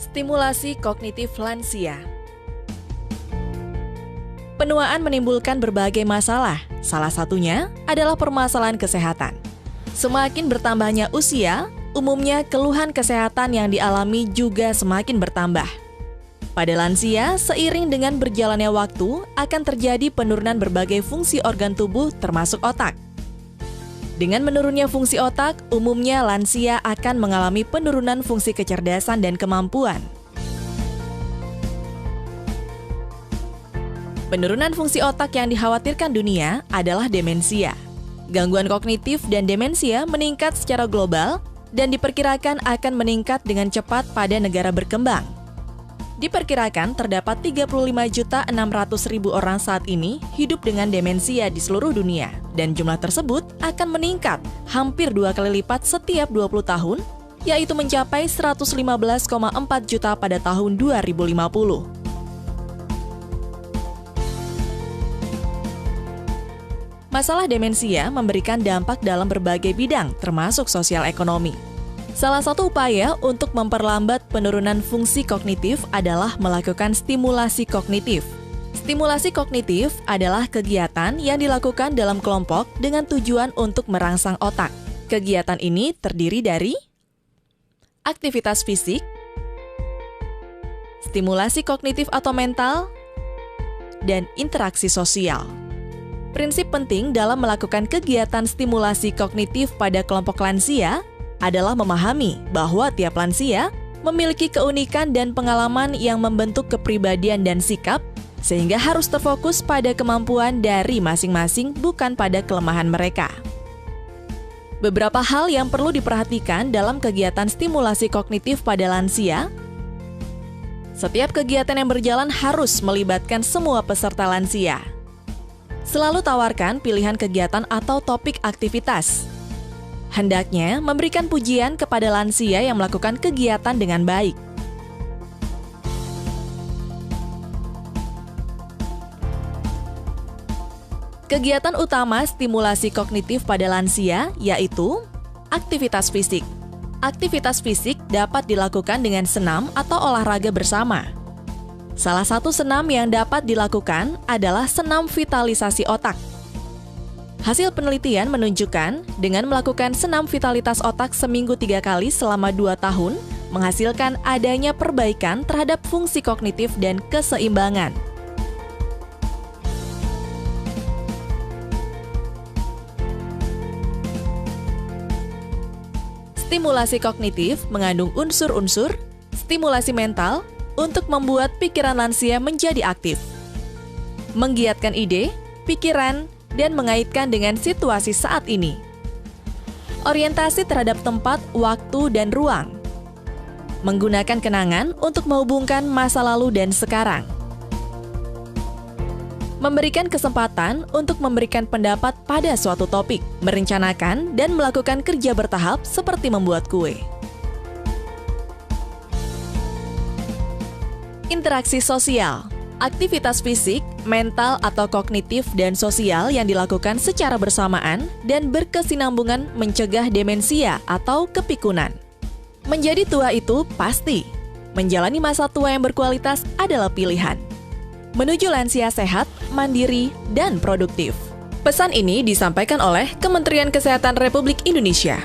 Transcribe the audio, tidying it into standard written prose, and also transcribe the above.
Stimulasi kognitif lansia. Penuaan menimbulkan berbagai masalah, salah satunya adalah permasalahan kesehatan. Semakin bertambahnya usia, umumnya keluhan kesehatan yang dialami juga semakin bertambah. Pada lansia, seiring dengan berjalannya waktu, akan terjadi penurunan berbagai fungsi organ tubuh termasuk otak. Dengan menurunnya fungsi otak, umumnya lansia akan mengalami penurunan fungsi kecerdasan dan kemampuan. Penurunan fungsi otak yang dikhawatirkan dunia adalah demensia. Gangguan kognitif dan demensia meningkat secara global dan diperkirakan akan meningkat dengan cepat pada negara berkembang. Diperkirakan terdapat 35.600.000 orang saat ini hidup dengan demensia di seluruh dunia, dan jumlah tersebut akan meningkat hampir 2 kali lipat setiap 20 tahun, yaitu mencapai 115,4 juta pada tahun 2050. Masalah demensia memberikan dampak dalam berbagai bidang, termasuk sosial ekonomi. Salah satu upaya untuk memperlambat penurunan fungsi kognitif adalah melakukan stimulasi kognitif. Stimulasi kognitif adalah kegiatan yang dilakukan dalam kelompok dengan tujuan untuk merangsang otak. Kegiatan ini terdiri dari aktivitas fisik, stimulasi kognitif atau mental, dan interaksi sosial. Prinsip penting dalam melakukan kegiatan stimulasi kognitif pada kelompok lansia adalah memahami bahwa tiap lansia memiliki keunikan dan pengalaman yang membentuk kepribadian dan sikap, sehingga harus terfokus pada kemampuan dari masing-masing, bukan pada kelemahan mereka. Beberapa hal yang perlu diperhatikan dalam kegiatan stimulasi kognitif pada lansia. Setiap kegiatan yang berjalan harus melibatkan semua peserta lansia. Selalu tawarkan pilihan kegiatan atau topik aktivitas. Hendaknya memberikan pujian kepada lansia yang melakukan kegiatan dengan baik. Kegiatan utama stimulasi kognitif pada lansia yaitu aktivitas fisik. Aktivitas fisik dapat dilakukan dengan senam atau olahraga bersama. Salah satu senam yang dapat dilakukan adalah senam vitalisasi otak. Hasil penelitian menunjukkan dengan melakukan senam vitalitas otak seminggu 3 kali selama 2 tahun, menghasilkan adanya perbaikan terhadap fungsi kognitif dan keseimbangan. Stimulasi kognitif mengandung unsur-unsur stimulasi mental untuk membuat pikiran lansia menjadi aktif, menggiatkan ide, pikiran, dan mengaitkan dengan situasi saat ini. Orientasi terhadap tempat, waktu, dan ruang. Menggunakan kenangan untuk menghubungkan masa lalu dan sekarang. Memberikan kesempatan untuk memberikan pendapat pada suatu topik. Merencanakan dan melakukan kerja bertahap seperti membuat kue. Interaksi sosial. Aktivitas fisik, mental atau kognitif dan sosial yang dilakukan secara bersamaan dan berkesinambungan mencegah demensia atau kepikunan. Menjadi tua itu pasti. Menjalani masa tua yang berkualitas adalah pilihan. Menuju lansia sehat, mandiri, dan produktif. Pesan ini disampaikan oleh Kementerian Kesehatan Republik Indonesia.